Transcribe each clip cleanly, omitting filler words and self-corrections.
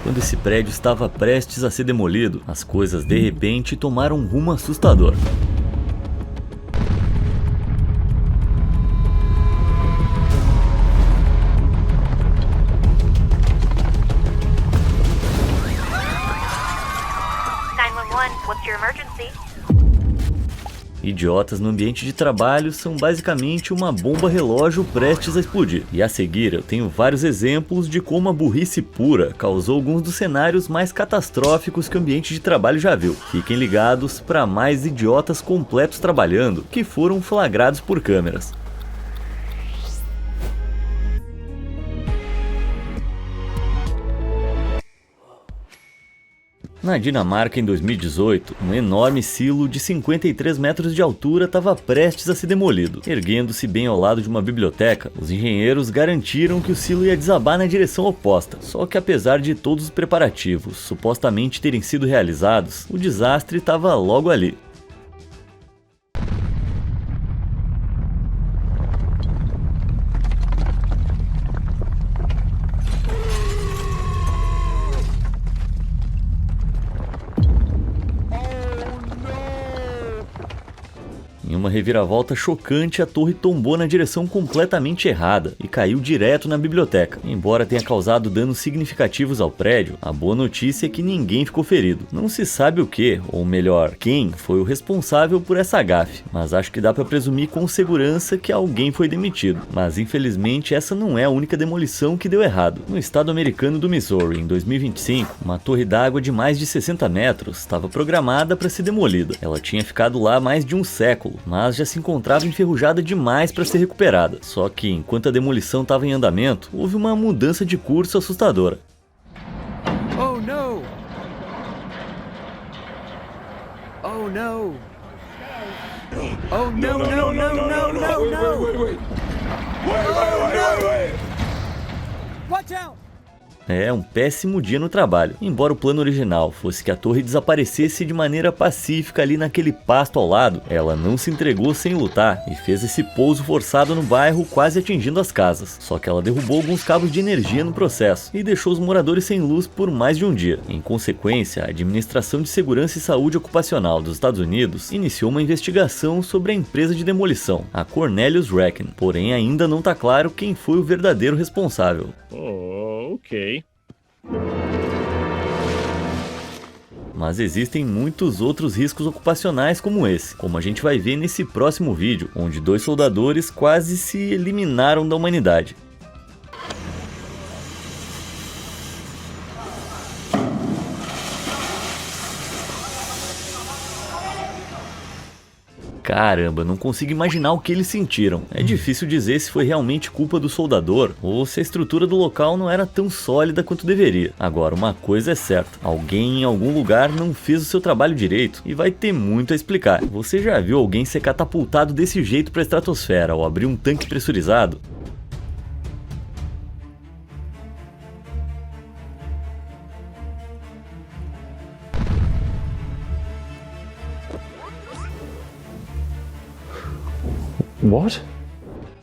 Quando esse prédio estava prestes a ser demolido, as coisas de repente tomaram um rumo assustador. What's your emergency? Idiotas no ambiente de trabalho são basicamente uma bomba relógio prestes a explodir. E a seguir eu tenho vários exemplos de como a burrice pura causou alguns dos cenários mais catastróficos que o ambiente de trabalho já viu. Fiquem ligados para mais idiotas completos trabalhando que foram flagrados por câmeras. Na Dinamarca, em 2018, um enorme silo de 53 metros de altura estava prestes a ser demolido. Erguendo-se bem ao lado de uma biblioteca, os engenheiros garantiram que o silo ia desabar na direção oposta. Só que apesar de todos os preparativos supostamente terem sido realizados, o desastre estava logo ali. Em uma reviravolta chocante, a torre tombou na direção completamente errada e caiu direto na biblioteca. Embora tenha causado danos significativos ao prédio, a boa notícia é que ninguém ficou ferido. Não se sabe o que, ou melhor, quem foi o responsável por essa gafe, mas acho que dá para presumir com segurança que alguém foi demitido. Mas infelizmente essa não é a única demolição que deu errado. No estado americano do Missouri, em 2025, uma torre d'água de mais de 60 metros estava programada para ser demolida. Ela tinha ficado lá mais de um século, mas já se encontrava enferrujada demais para ser recuperada. Só que, enquanto a demolição estava em andamento, houve uma mudança de curso assustadora. Oh não! Oh não! Oh não, não, não, não, não, não! Wait! Watch out! É um péssimo dia no trabalho. Embora o plano original fosse que a torre desaparecesse de maneira pacífica ali naquele pasto ao lado, ela não se entregou sem lutar e fez esse pouso forçado no bairro, quase atingindo as casas. Só que ela derrubou alguns cabos de energia no processo e deixou os moradores sem luz por mais de um dia. Em consequência, a Administração de Segurança e Saúde Ocupacional dos Estados Unidos iniciou uma investigação sobre a empresa de demolição, a Cornelius Reckon. Porém, ainda não está claro quem foi o verdadeiro responsável. Ok. Mas existem muitos outros riscos ocupacionais como esse, como a gente vai ver nesse próximo vídeo, onde 2 soldadores quase se eliminaram da humanidade. Caramba, não consigo imaginar o que eles sentiram. É difícil dizer se foi realmente culpa do soldador ou se a estrutura do local não era tão sólida quanto deveria. Agora, uma coisa é certa, alguém em algum lugar não fez o seu trabalho direito e vai ter muito a explicar. Você já viu alguém ser catapultado desse jeito para a estratosfera ou abrir um tanque pressurizado? What?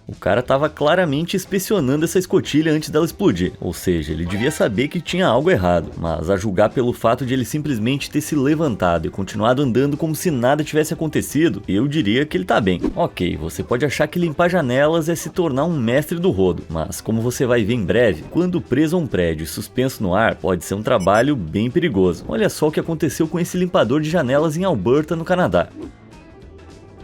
O cara estava claramente inspecionando essa escotilha antes dela explodir, ou seja, ele devia saber que tinha algo errado, mas a julgar pelo fato de ele simplesmente ter se levantado e continuado andando como se nada tivesse acontecido, eu diria que ele tá bem. Ok, você pode achar que limpar janelas é se tornar um mestre do rodo, mas como você vai ver em breve, quando preso a um prédio e suspenso no ar, pode ser um trabalho bem perigoso. Olha só o que aconteceu com esse limpador de janelas em Alberta, no Canadá.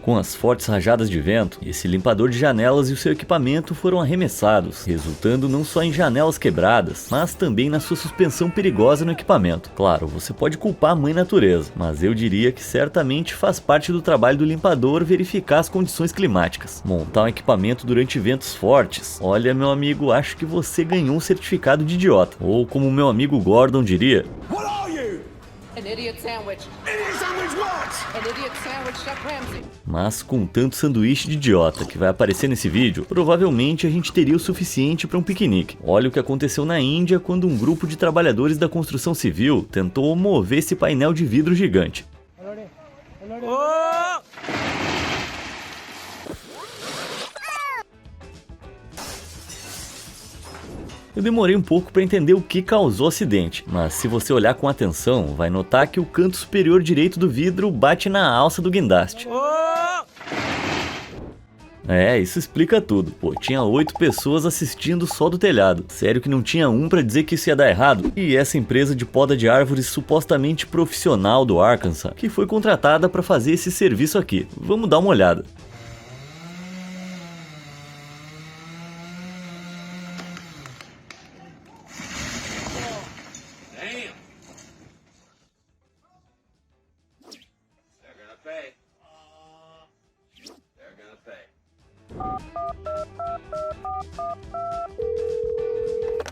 Com as fortes rajadas de vento, esse limpador de janelas e o seu equipamento foram arremessados, resultando não só em janelas quebradas, mas também na sua suspensão perigosa no equipamento. Claro, você pode culpar a mãe natureza, mas eu diria que certamente faz parte do trabalho do limpador verificar as condições climáticas. Montar um equipamento durante ventos fortes, olha meu amigo, acho que você ganhou um certificado de idiota. Ou como o meu amigo Gordon diria... What are you? An idiot sandwich. Idiot sandwich what? An idiot sandwich, Chef Ramsay. Mas com tanto sanduíche de idiota que vai aparecer nesse vídeo, provavelmente a gente teria o suficiente para um piquenique. Olha o que aconteceu na Índia quando um grupo de trabalhadores da construção civil tentou mover esse painel de vidro gigante. Oh! Eu demorei um pouco para entender o que causou o acidente, mas se você olhar com atenção, vai notar que o canto superior direito do vidro bate na alça do guindaste. Isso explica tudo. Pô, tinha 8 pessoas assistindo só do telhado. Sério que não tinha um pra dizer que isso ia dar errado? E essa empresa de poda de árvores supostamente profissional do Arkansas, que foi contratada para fazer esse serviço aqui. Vamos dar uma olhada.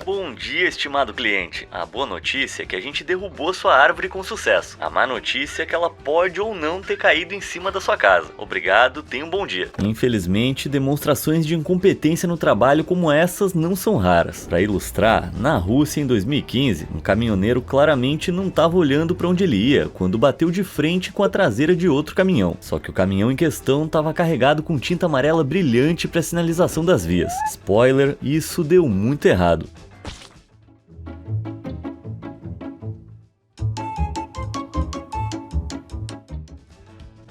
Bom dia, estimado cliente. A boa notícia é que a gente derrubou sua árvore com sucesso. A má notícia é que ela pode ou não ter caído em cima da sua casa. Obrigado, tenha um bom dia. Infelizmente, demonstrações de incompetência no trabalho como essas não são raras. Para ilustrar, na Rússia em 2015, um caminhoneiro claramente não estava olhando para onde ele ia quando bateu de frente com a traseira de outro caminhão. Só que o caminhão em questão estava carregado com tinta amarela brilhante para sinalização das vias. Spoiler, isso deu muito errado.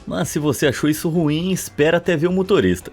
Mas se você achou isso ruim, espera até ver o motorista.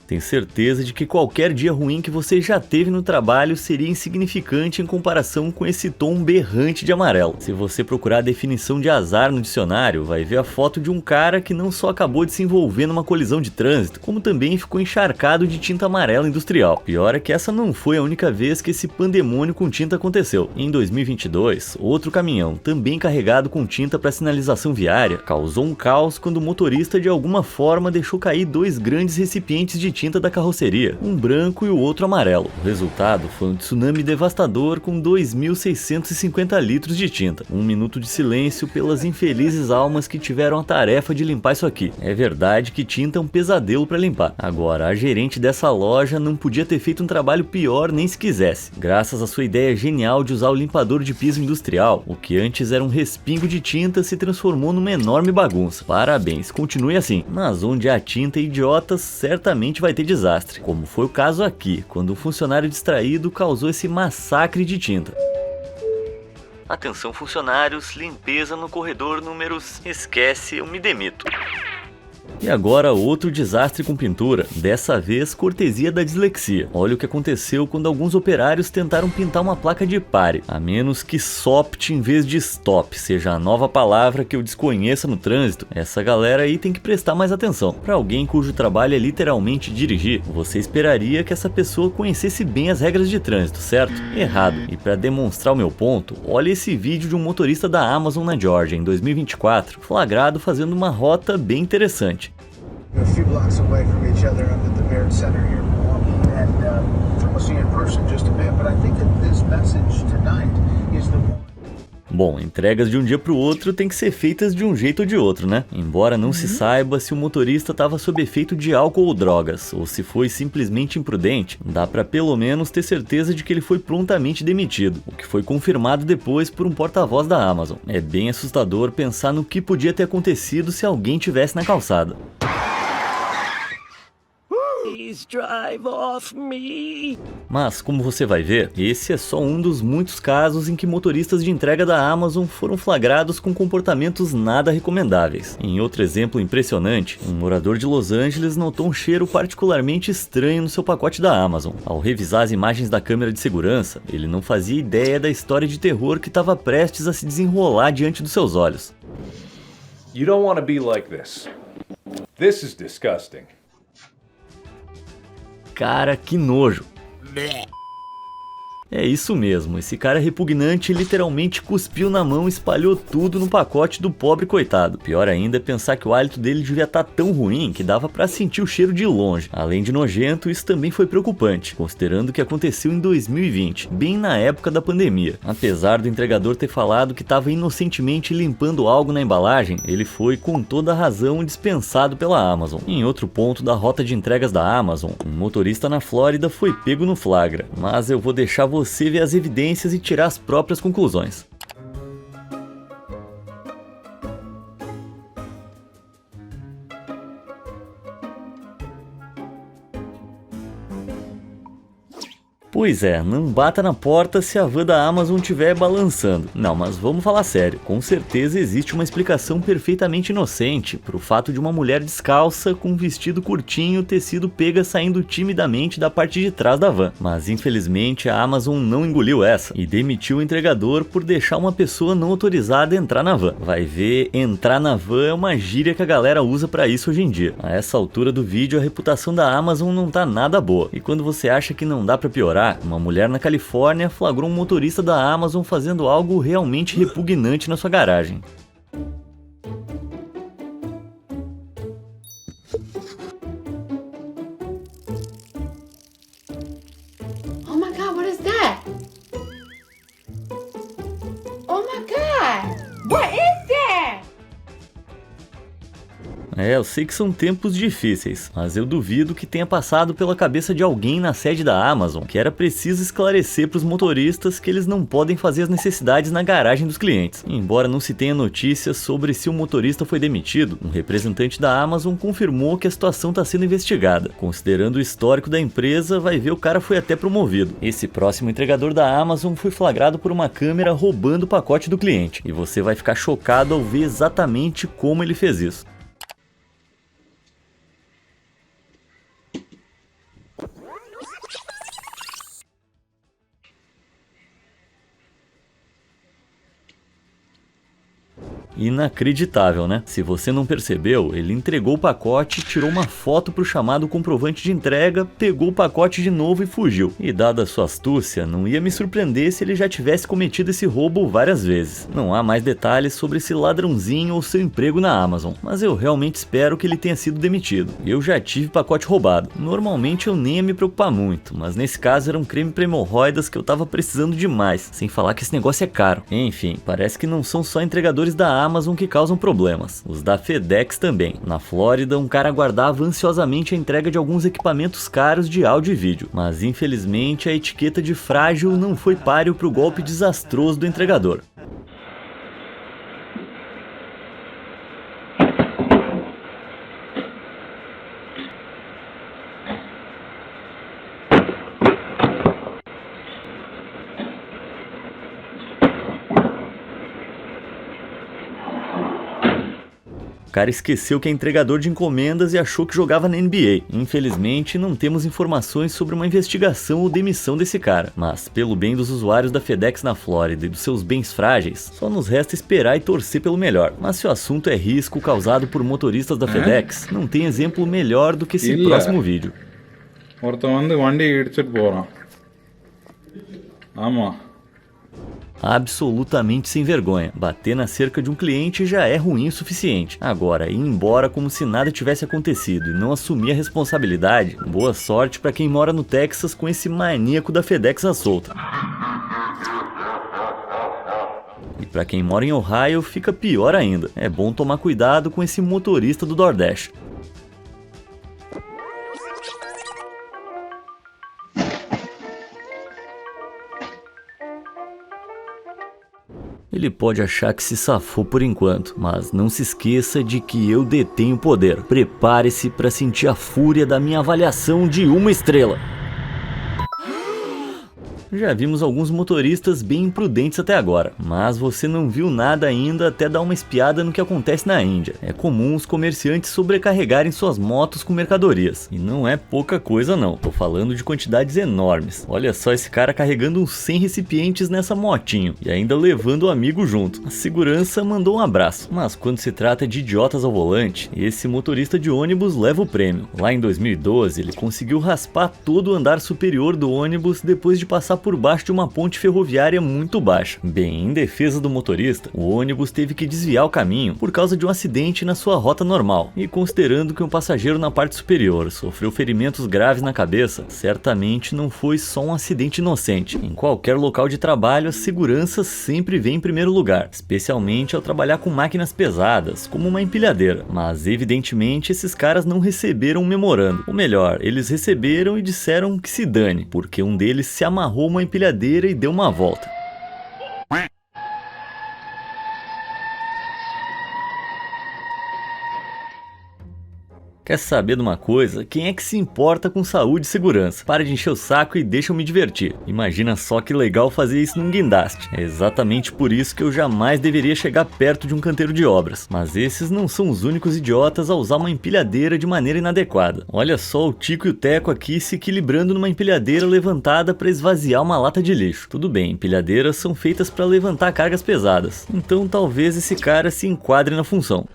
Tenho certeza de que qualquer dia ruim que você já teve no trabalho seria insignificante em comparação com esse tom berrante de amarelo. Se você procurar a definição de azar no dicionário, vai ver a foto de um cara que não só acabou de se envolver numa colisão de trânsito, como também ficou encharcado de tinta amarela industrial. Pior é que essa não foi a única vez que esse pandemônio com tinta aconteceu. Em 2022, outro caminhão, também carregado com tinta para sinalização viária, causou um caos quando o motorista de alguma forma deixou cair 2 grandes recipientes de tinta da carroceria, um branco e o outro amarelo. O resultado foi um tsunami devastador com 2.650 litros de tinta. 1 minuto de silêncio pelas infelizes almas que tiveram a tarefa de limpar isso aqui. É verdade que tinta é um pesadelo para limpar. Agora, a gerente dessa loja não podia ter feito um trabalho pior nem se quisesse. Graças à sua ideia genial de usar o limpador de piso industrial, o que antes era um respingo de tinta se transformou numa enorme bagunça. Parabéns, continue assim. Mas onde há tinta e idiotas, certamente vai ter desastre, como foi o caso aqui, quando um funcionário distraído causou esse massacre de tinta. Atenção funcionários, limpeza no corredor números... Esquece, eu me demito. E agora outro desastre com pintura, dessa vez cortesia da dislexia. Olha o que aconteceu quando alguns operários tentaram pintar uma placa de pare, a menos que sopt em vez de stop seja a nova palavra que eu desconheça no trânsito. Essa galera aí tem que prestar mais atenção. Para alguém cujo trabalho é literalmente dirigir, você esperaria que essa pessoa conhecesse bem as regras de trânsito, certo? Errado. E para demonstrar o meu ponto, olha esse vídeo de um motorista da Amazon na Georgia em 2024, flagrado fazendo uma rota bem interessante. A few blocks away from each other. I'm at the Barrett Center here in Milwaukee, and we'll see you in person just a bit. But I think that this message tonight is the one. Bom, entregas de um dia para o outro tem que ser feitas de um jeito ou de outro, né? Embora não se saiba se o motorista estava sob efeito de álcool ou drogas, ou se foi simplesmente imprudente, dá para pelo menos ter certeza de que ele foi prontamente demitido, o que foi confirmado depois por um porta-voz da Amazon. É bem assustador pensar no que podia ter acontecido se alguém tivesse na calçada. Drive off me. Mas, como você vai ver, esse é só um dos muitos casos em que motoristas de entrega da Amazon foram flagrados com comportamentos nada recomendáveis. Em outro exemplo impressionante, um morador de Los Angeles notou um cheiro particularmente estranho no seu pacote da Amazon. Ao revisar as imagens da câmera de segurança, ele não fazia ideia da história de terror que estava prestes a se desenrolar diante dos seus olhos. You don't want to be like this. This is disgusting. Cara, que nojo. É isso mesmo, esse cara repugnante literalmente cuspiu na mão e espalhou tudo no pacote do pobre coitado. Pior ainda é pensar que o hálito dele devia estar tão ruim que dava pra sentir o cheiro de longe. Além de nojento, isso também foi preocupante, considerando que aconteceu em 2020, bem na época da pandemia. Apesar do entregador ter falado que estava inocentemente limpando algo na embalagem, ele foi com toda a razão dispensado pela Amazon. Em outro ponto da rota de entregas da Amazon, um motorista na Flórida foi pego no flagra, mas eu vou deixar você ver as evidências e tirar as próprias conclusões. Pois é, não bata na porta se a van da Amazon estiver balançando. Não, mas vamos falar sério. Com certeza existe uma explicação perfeitamente inocente pro fato de uma mulher descalça com um vestido curtinho ter sido pega saindo timidamente da parte de trás da van. Mas infelizmente a Amazon não engoliu essa e demitiu o entregador por deixar uma pessoa não autorizada entrar na van. Vai ver, entrar na van é uma gíria que a galera usa pra isso hoje em dia. A essa altura do vídeo a reputação da Amazon não tá nada boa. E quando você acha que não dá pra piorar, uma mulher na Califórnia flagrou um motorista da Amazon fazendo algo realmente repugnante na sua garagem. Oh my God, what is that? Oh my God, what is that? Eu sei que são tempos difíceis, mas eu duvido que tenha passado pela cabeça de alguém na sede da Amazon que era preciso esclarecer para os motoristas que eles não podem fazer as necessidades na garagem dos clientes. Embora não se tenha notícias sobre se o motorista foi demitido, um representante da Amazon confirmou que a situação está sendo investigada. Considerando o histórico da empresa, vai ver o cara foi até promovido. Esse próximo entregador da Amazon foi flagrado por uma câmera roubando o pacote do cliente, e você vai ficar chocado ao ver exatamente como ele fez isso. Inacreditável, né? Se você não percebeu, ele entregou o pacote, tirou uma foto pro chamado comprovante de entrega, pegou o pacote de novo e fugiu. E dada a sua astúcia, não ia me surpreender se ele já tivesse cometido esse roubo várias vezes. Não há mais detalhes sobre esse ladrãozinho ou seu emprego na Amazon, mas eu realmente espero que ele tenha sido demitido. Eu já tive pacote roubado. Normalmente eu nem ia me preocupar muito, mas nesse caso era um creme pra hemorroidas que eu tava precisando demais, sem falar que esse negócio é caro. Enfim, parece que não são só entregadores da Amazon que causam problemas, os da FedEx também. Na Flórida, um cara aguardava ansiosamente a entrega de alguns equipamentos caros de áudio e vídeo, mas infelizmente a etiqueta de frágil não foi páreo para o golpe desastroso do entregador. O cara esqueceu que é entregador de encomendas e achou que jogava na NBA. Infelizmente, não temos informações sobre uma investigação ou demissão desse cara. Mas, pelo bem dos usuários da FedEx na Flórida e dos seus bens frágeis, só nos resta esperar e torcer pelo melhor. Mas se o assunto é risco causado por motoristas da FedEx, não tem exemplo melhor do que esse próximo vídeo. Absolutamente sem vergonha. Bater na cerca de um cliente já é ruim o suficiente. Agora, ir embora como se nada tivesse acontecido e não assumir a responsabilidade, boa sorte pra quem mora no Texas com esse maníaco da FedEx à solta. E pra quem mora em Ohio, fica pior ainda. É bom tomar cuidado com esse motorista do DoorDash. Ele pode achar que se safou por enquanto, mas não se esqueça de que eu detenho o poder. Prepare-se para sentir a fúria da minha avaliação de 1 estrela. Já vimos alguns motoristas bem imprudentes até agora, mas você não viu nada ainda até dar uma espiada no que acontece na Índia. É comum os comerciantes sobrecarregarem suas motos com mercadorias, e não é pouca coisa não, tô falando de quantidades enormes. Olha só esse cara carregando uns 100 recipientes nessa motinho, e ainda levando o amigo junto. A segurança mandou um abraço, mas quando se trata de idiotas ao volante, esse motorista de ônibus leva o prêmio. Lá em 2012 ele conseguiu raspar todo o andar superior do ônibus depois de passar por baixo de uma ponte ferroviária muito baixa. Bem, em defesa do motorista, o ônibus teve que desviar o caminho por causa de um acidente na sua rota normal, e considerando que um passageiro na parte superior sofreu ferimentos graves na cabeça, certamente não foi só um acidente inocente. Em qualquer local de trabalho, a segurança sempre vem em primeiro lugar, especialmente ao trabalhar com máquinas pesadas, como uma empilhadeira. Mas evidentemente esses caras não receberam um memorando. Ou melhor, eles receberam e disseram que se dane, porque um deles se amarrou uma empilhadeira e deu uma volta. Quer saber de uma coisa? Quem é que se importa com saúde e segurança? Para de encher o saco e deixa eu me divertir. Imagina só que legal fazer isso num guindaste. É exatamente por isso que eu jamais deveria chegar perto de um canteiro de obras. Mas esses não são os únicos idiotas a usar uma empilhadeira de maneira inadequada. Olha só o Tico e o Teco aqui se equilibrando numa empilhadeira levantada para esvaziar uma lata de lixo. Tudo bem, empilhadeiras são feitas para levantar cargas pesadas. Então talvez esse cara se enquadre na função.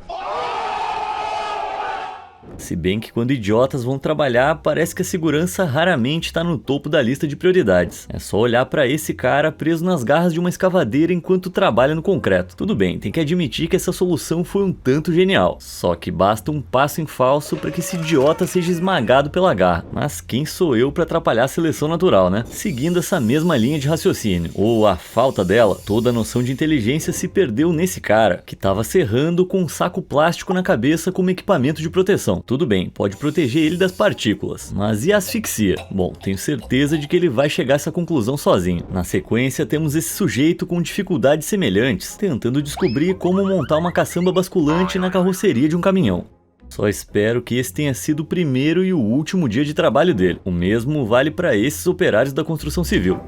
Se bem que quando idiotas vão trabalhar, parece que a segurança raramente está no topo da lista de prioridades. É só olhar para esse cara preso nas garras de uma escavadeira enquanto trabalha no concreto. Tudo bem, tem que admitir que essa solução foi um tanto genial. Só que basta um passo em falso para que esse idiota seja esmagado pela garra. Mas quem sou eu para atrapalhar a seleção natural, né? Seguindo essa mesma linha de raciocínio, ou a falta dela, toda a noção de inteligência se perdeu nesse cara, que estava serrando com um saco plástico na cabeça como equipamento de proteção. Tudo bem, pode proteger ele das partículas, mas e a asfixia? Bom, tenho certeza de que ele vai chegar a essa conclusão sozinho. Na sequência, temos esse sujeito com dificuldades semelhantes, tentando descobrir como montar uma caçamba basculante na carroceria de um caminhão. Só espero que esse tenha sido o primeiro e o último dia de trabalho dele. O mesmo vale para esses operários da construção civil.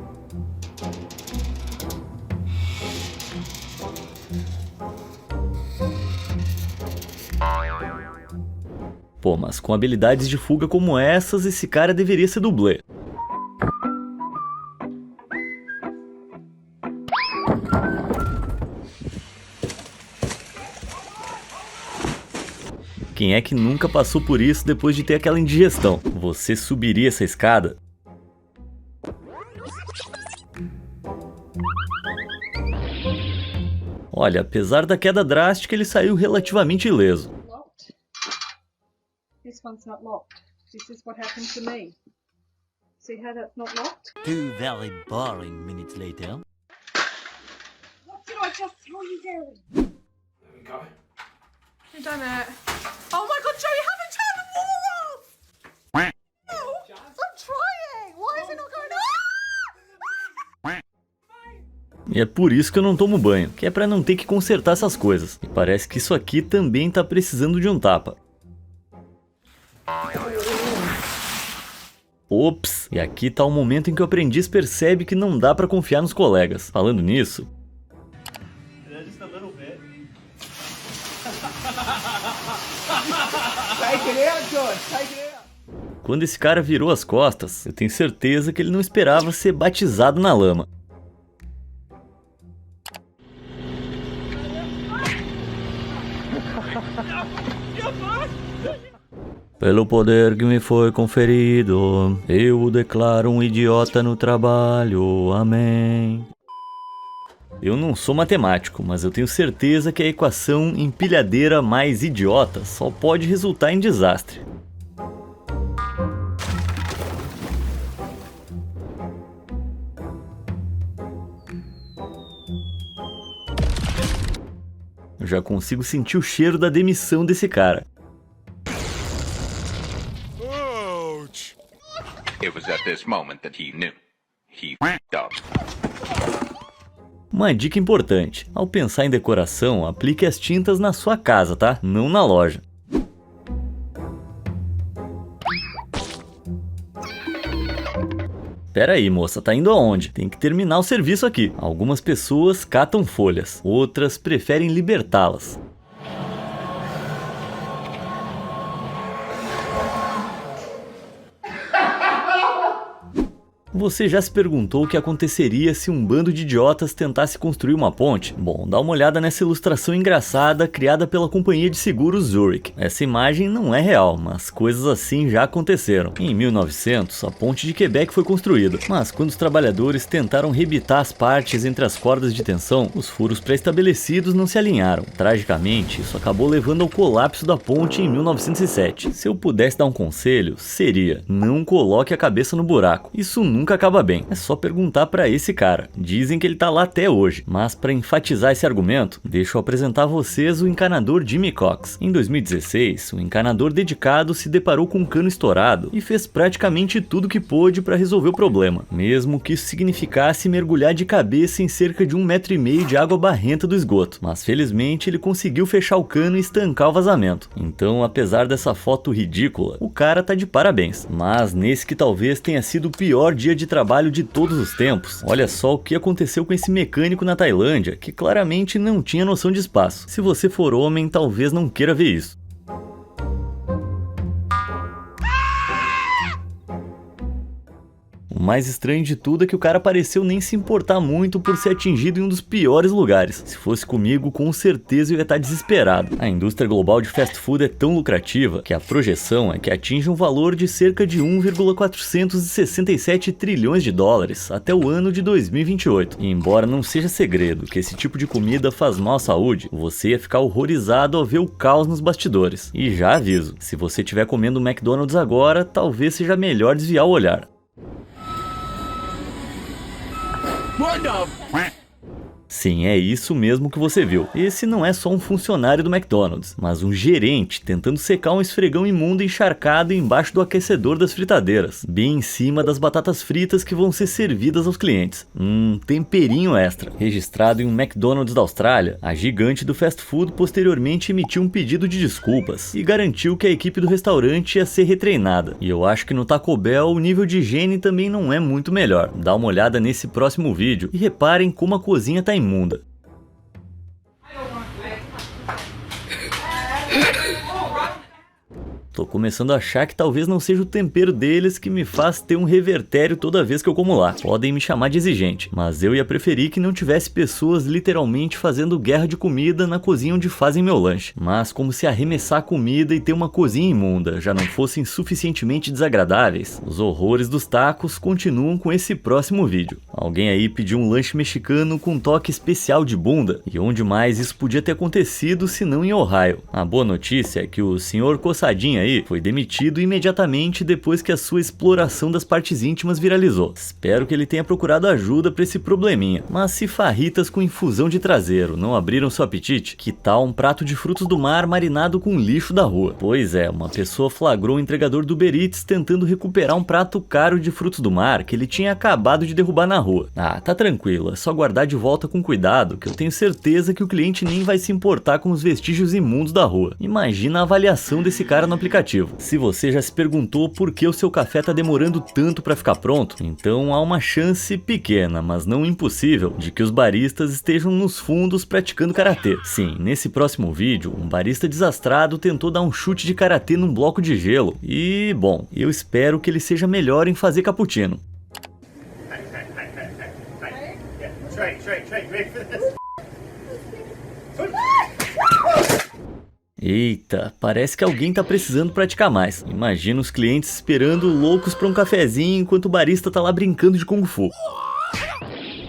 Pô, mas com habilidades de fuga como essas, esse cara deveria ser dublê. Quem é que nunca passou por isso depois de ter aquela indigestão? Você subiria essa escada? Olha, apesar da queda drástica, ele saiu relativamente ileso. This one's not locked. This is what happened to me. See how that's not locked? 2 very boring minutes later. What did I just tell you, Gary? There we go. You done it. Oh my God, Joe, you haven't turned the wall off! No, I'm trying! Why is it not going on? E é por isso que eu não tomo banho, que é pra não ter que consertar essas coisas. E parece que isso aqui também tá precisando de um tapa. Ops, e aqui tá o momento em que o aprendiz percebe que não dá pra confiar nos colegas. Falando nisso... Quando esse cara virou as costas, eu tenho certeza que ele não esperava ser batizado na lama. Pelo poder que me foi conferido, eu o declaro um idiota no trabalho. Amém. Eu não sou matemático, mas eu tenho certeza que a equação empilhadeira mais idiota só pode resultar em desastre. Eu já consigo sentir o cheiro da demissão desse cara. It was at this moment that he knew. He f***ed up. Uma dica importante: ao pensar em decoração, aplique as tintas na sua casa, tá? Não na loja. Pera aí, moça, tá indo aonde? Tem que terminar o serviço aqui. Algumas pessoas catam folhas, outras preferem libertá-las. Você já se perguntou o que aconteceria se um bando de idiotas tentasse construir uma ponte? Bom, dá uma olhada nessa ilustração engraçada criada pela companhia de seguros Zurich. Essa imagem não é real, mas coisas assim já aconteceram. Em 1900, a ponte de Quebec foi construída, mas quando os trabalhadores tentaram rebitar as partes entre as cordas de tensão, os furos pré-estabelecidos não se alinharam. Tragicamente, isso acabou levando ao colapso da ponte em 1907. Se eu pudesse dar um conselho, seria: não coloque a cabeça no buraco. Isso nunca nunca acaba bem. É só perguntar pra esse cara. Dizem que ele tá lá até hoje. Mas pra enfatizar esse argumento, deixa eu apresentar a vocês o encanador Jimmy Cox. Em 2016, o encanador dedicado se deparou com um cano estourado e fez praticamente tudo que pôde pra resolver o problema, mesmo que isso significasse mergulhar de cabeça em cerca de 1,5 metro de água barrenta do esgoto. Mas felizmente ele conseguiu fechar o cano e estancar o vazamento. Então, apesar dessa foto ridícula, o cara tá de parabéns. Mas nesse que talvez tenha sido o pior dia de trabalho de todos os tempos, olha só o que aconteceu com esse mecânico na Tailândia, que claramente não tinha noção de espaço. Se você for homem, talvez não queira ver isso. O mais estranho de tudo é que o cara pareceu nem se importar muito por ser atingido em um dos piores lugares. Se fosse comigo, com certeza eu ia estar desesperado. A indústria global de fast food é tão lucrativa que a projeção é que atinja um valor de cerca de 1,467 trilhões de dólares até o ano de 2028. E embora não seja segredo que esse tipo de comida faz mal à saúde, você ia ficar horrorizado ao ver o caos nos bastidores. E já aviso, se você estiver comendo McDonald's agora, talvez seja melhor desviar o olhar. Sim, é isso mesmo que você viu. Esse não é só um funcionário do McDonald's, mas um gerente tentando secar um esfregão imundo encharcado embaixo do aquecedor das fritadeiras, bem em cima das batatas fritas que vão ser servidas aos clientes. Temperinho extra. Registrado em um McDonald's da Austrália, a gigante do fast food posteriormente emitiu um pedido de desculpas e garantiu que a equipe do restaurante ia ser retreinada. E eu acho que no Taco Bell o nível de higiene também não é muito melhor. Dá uma olhada nesse próximo vídeo e reparem como a cozinha tá imunda. Tô começando a achar que talvez não seja o tempero deles que me faz ter um revertério toda vez que eu como lá. Podem me chamar de exigente, mas eu ia preferir que não tivesse pessoas literalmente fazendo guerra de comida na cozinha onde fazem meu lanche. Mas como se arremessar comida e ter uma cozinha imunda já não fossem suficientemente desagradáveis, os horrores dos tacos continuam com esse próximo vídeo. Alguém aí pediu um lanche mexicano com um toque especial de bunda, e onde mais isso podia ter acontecido se não em Ohio. A boa notícia é que o senhor Coçadinha foi demitido imediatamente depois que a sua exploração das partes íntimas viralizou. Espero que ele tenha procurado ajuda para esse probleminha. Mas se farritas com infusão de traseiro não abriram seu apetite, que tal um prato de frutos do mar marinado com lixo da rua? Pois é, uma pessoa flagrou um entregador do Uber Eats tentando recuperar um prato caro de frutos do mar que ele tinha acabado de derrubar na rua. Ah, tá tranquilo, é só guardar de volta com cuidado, que eu tenho certeza que o cliente nem vai se importar com os vestígios imundos da rua. Imagina a avaliação desse cara no aplicativo. Se você já se perguntou por que o seu café tá demorando tanto para ficar pronto, então há uma chance pequena, mas não impossível, de que os baristas estejam nos fundos praticando karatê. Sim, nesse próximo vídeo, um barista desastrado tentou dar um chute de karatê num bloco de gelo e, bom, eu espero que ele seja melhor em fazer cappuccino. Eita, parece que alguém tá precisando praticar mais. Imagina os clientes esperando loucos pra um cafezinho enquanto o barista tá lá brincando de Kung Fu.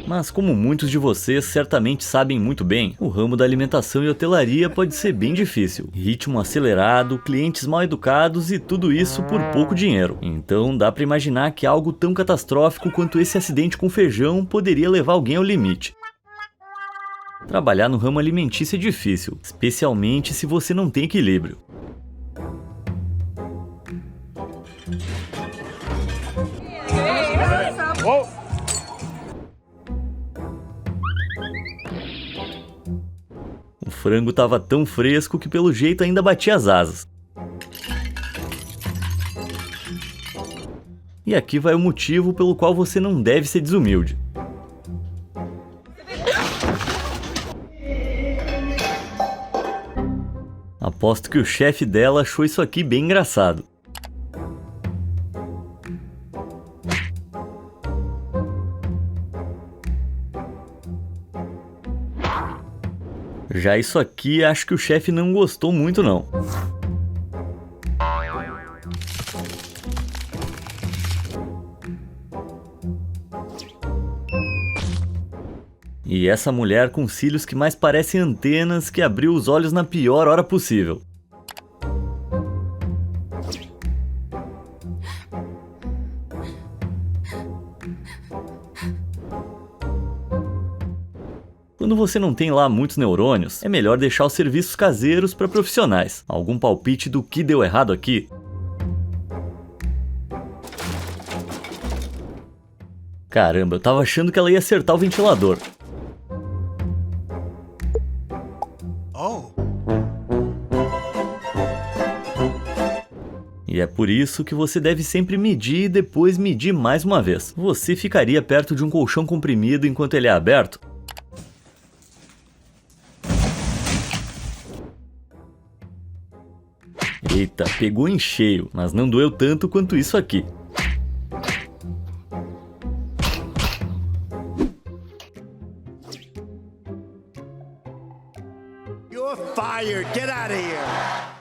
Mas como muitos de vocês certamente sabem muito bem, o ramo da alimentação e hotelaria pode ser bem difícil. Ritmo acelerado, clientes mal educados e tudo isso por pouco dinheiro. Então dá pra imaginar que algo tão catastrófico quanto esse acidente com feijão poderia levar alguém ao limite. Trabalhar no ramo alimentício é difícil, especialmente se você não tem equilíbrio. O frango estava tão fresco que pelo jeito ainda batia as asas. E aqui vai o motivo pelo qual você não deve ser desumilde. Aposto que o chefe dela achou isso aqui bem engraçado. Já isso aqui, acho que o chefe não gostou muito não. E essa mulher com cílios que mais parecem antenas que abriu os olhos na pior hora possível. Quando você não tem lá muitos neurônios, é melhor deixar os serviços caseiros para profissionais. Algum palpite do que deu errado aqui? Caramba, eu tava achando que ela ia acertar o ventilador. E é por isso que você deve sempre medir e depois medir mais uma vez. Você ficaria perto de um colchão comprimido enquanto ele é aberto? Eita, pegou em cheio, mas não doeu tanto quanto isso aqui. You're fired. Get out of here.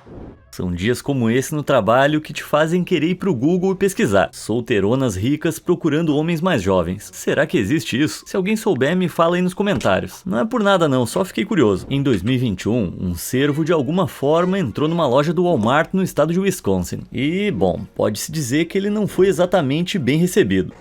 São dias como esse no trabalho que te fazem querer ir pro Google e pesquisar. Solteironas ricas procurando homens mais jovens. Será que existe isso? Se alguém souber, me fala aí nos comentários. Não é por nada não, só fiquei curioso. Em 2021, um cervo de alguma forma entrou numa loja do Walmart no estado de Wisconsin. E, bom, pode-se dizer que ele não foi exatamente bem recebido.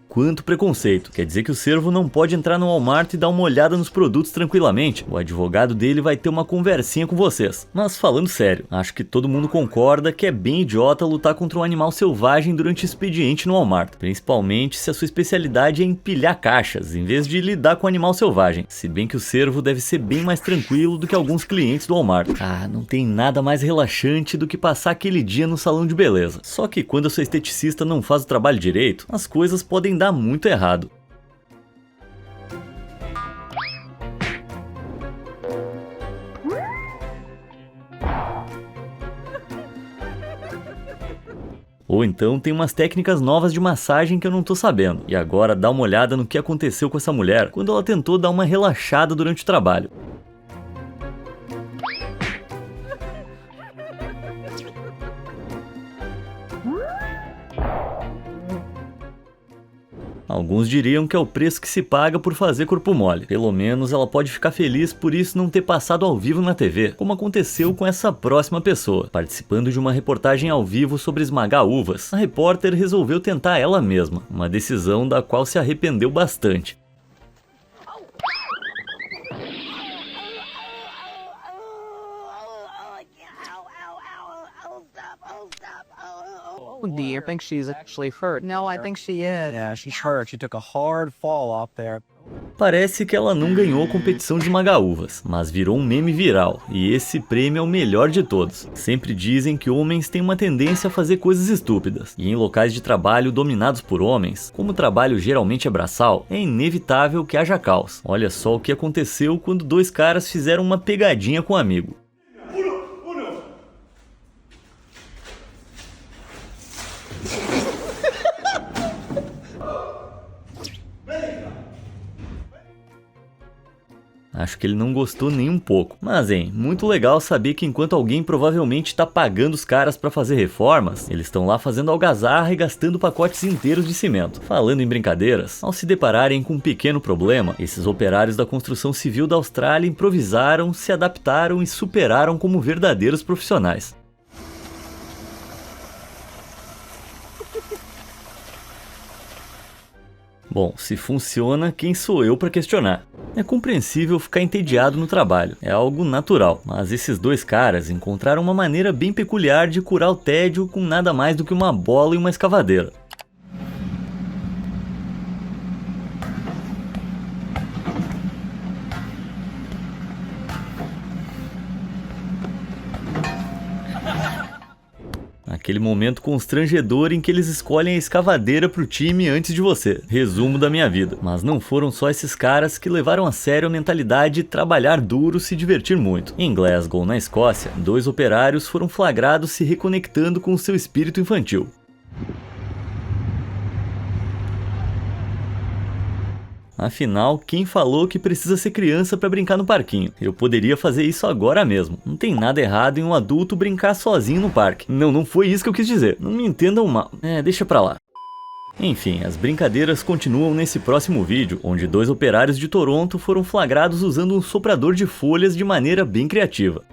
Quanto preconceito. Quer dizer que o cervo não pode entrar no Walmart e dar uma olhada nos produtos tranquilamente. O advogado dele vai ter uma conversinha com vocês. Mas falando sério, acho que todo mundo concorda que é bem idiota lutar contra um animal selvagem durante o expediente no Walmart. Principalmente se a sua especialidade é empilhar caixas, em vez de lidar com o animal selvagem. Se bem que o cervo deve ser bem mais tranquilo do que alguns clientes do Walmart. Ah, não tem nada mais relaxante do que passar aquele dia no salão de beleza. Só que quando a sua esteticista não faz o trabalho direito, as coisas podem dar muito errado. Ou então tem umas técnicas novas de massagem que eu não tô sabendo. E agora dá uma olhada no que aconteceu com essa mulher quando ela tentou dar uma relaxada durante o trabalho. Alguns diriam que é o preço que se paga por fazer corpo mole. Pelo menos ela pode ficar feliz por isso não ter passado ao vivo na TV, como aconteceu com essa próxima pessoa. Participando de uma reportagem ao vivo sobre esmagar uvas, a repórter resolveu tentar ela mesma, uma decisão da qual se arrependeu bastante. Do you think she's actually hurt? No, I think she is. Yeah, she's hurt. She took a hard fall off there. Parece que ela não ganhou a competição de esmagar uvas, mas virou um meme viral, e esse prêmio é o melhor de todos. Sempre dizem que homens têm uma tendência a fazer coisas estúpidas, e em locais de trabalho dominados por homens, como o trabalho geralmente é braçal, é inevitável que haja caos. Olha só o que aconteceu quando dois caras fizeram uma pegadinha com um amigo. Acho que ele não gostou nem um pouco. Mas, muito legal saber que enquanto alguém provavelmente está pagando os caras para fazer reformas, eles estão lá fazendo algazarra e gastando pacotes inteiros de cimento. Falando em brincadeiras, ao se depararem com um pequeno problema, esses operários da construção civil da Austrália improvisaram, se adaptaram e superaram como verdadeiros profissionais. Bom, se funciona, quem sou eu para questionar? É compreensível ficar entediado no trabalho, é algo natural, mas esses dois caras encontraram uma maneira bem peculiar de curar o tédio com nada mais do que uma bola e uma escavadeira. Aquele momento constrangedor em que eles escolhem a escavadeira pro time antes de você. Resumo da minha vida. Mas não foram só esses caras que levaram a sério a mentalidade de trabalhar duro e se divertir muito. Em Glasgow, na Escócia, dois operários foram flagrados se reconectando com o seu espírito infantil. Afinal, quem falou que precisa ser criança para brincar no parquinho? Eu poderia fazer isso agora mesmo. Não tem nada errado em um adulto brincar sozinho no parque. Não foi isso que eu quis dizer. Não me entendam mal. Deixa pra lá. Enfim, as brincadeiras continuam nesse próximo vídeo, onde dois operários de Toronto foram flagrados usando um soprador de folhas de maneira bem criativa.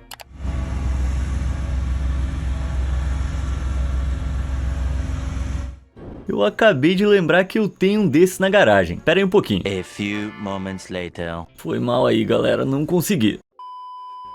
Eu acabei de lembrar que eu tenho um desses na garagem. Pera aí um pouquinho. A few moments later. Foi mal aí, galera, não consegui.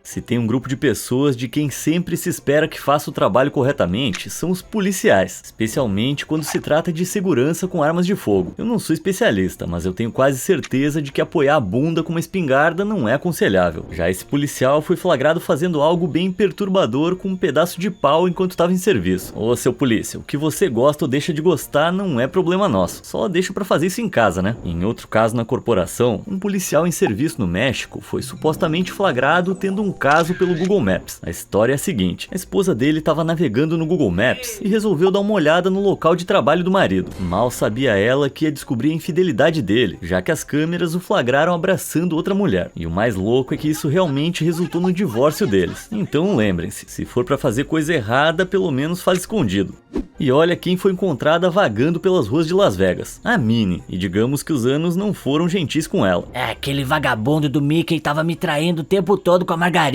Se tem um grupo de pessoas de quem sempre se espera que faça o trabalho corretamente, são os policiais, especialmente quando se trata de segurança com armas de fogo. Eu não sou especialista, mas eu tenho quase certeza de que apoiar a bunda com uma espingarda não é aconselhável. Já esse policial foi flagrado fazendo algo bem perturbador com um pedaço de pau enquanto estava em serviço. Ô seu polícia, o que você gosta ou deixa de gostar não é problema nosso, só deixa pra fazer isso em casa, né? Em outro caso na corporação, um policial em serviço no México foi supostamente flagrado tendo um caso pelo Google Maps. A história é a seguinte: a esposa dele estava navegando no Google Maps e resolveu dar uma olhada no local de trabalho do marido. Mal sabia ela que ia descobrir a infidelidade dele, já que as câmeras o flagraram abraçando outra mulher. E o mais louco é que isso realmente resultou no divórcio deles. Então lembrem-se, se for pra fazer coisa errada, pelo menos faz escondido. E olha quem foi encontrada vagando pelas ruas de Las Vegas: a Minnie. E digamos que os anos não foram gentis com ela. Aquele vagabundo do Mickey tava me traindo o tempo todo com a Margarida.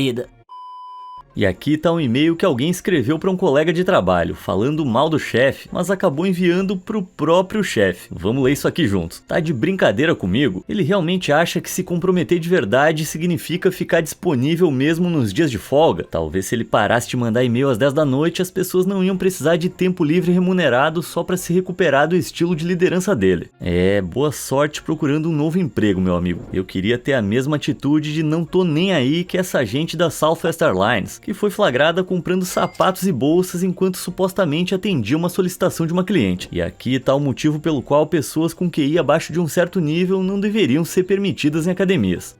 E aqui tá um e-mail que alguém escreveu para um colega de trabalho, falando mal do chefe, mas acabou enviando pro próprio chefe. Vamos ler isso aqui juntos. Tá de brincadeira comigo? Ele realmente acha que se comprometer de verdade significa ficar disponível mesmo nos dias de folga? Talvez se ele parasse de mandar e-mail às 10 da noite, as pessoas não iam precisar de tempo livre remunerado só para se recuperar do estilo de liderança dele. Boa sorte procurando um novo emprego, meu amigo. Eu queria ter a mesma atitude de não tô nem aí que essa gente da Southwest Airlines, que foi flagrada comprando sapatos e bolsas enquanto supostamente atendia uma solicitação de uma cliente. E aqui está o motivo pelo qual pessoas com QI abaixo de um certo nível não deveriam ser permitidas em academias.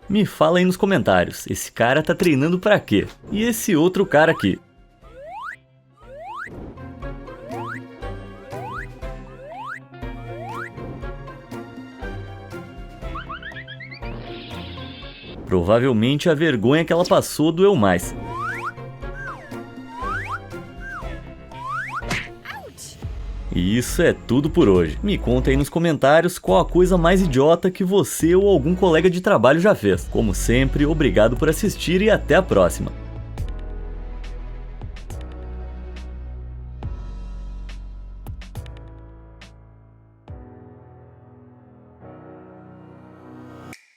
Me fala aí nos comentários, esse cara tá treinando pra quê? E esse outro cara aqui? Provavelmente a vergonha que ela passou doeu mais. E isso é tudo por hoje. Me conta aí nos comentários qual a coisa mais idiota que você ou algum colega de trabalho já fez. Como sempre, obrigado por assistir e até a próxima.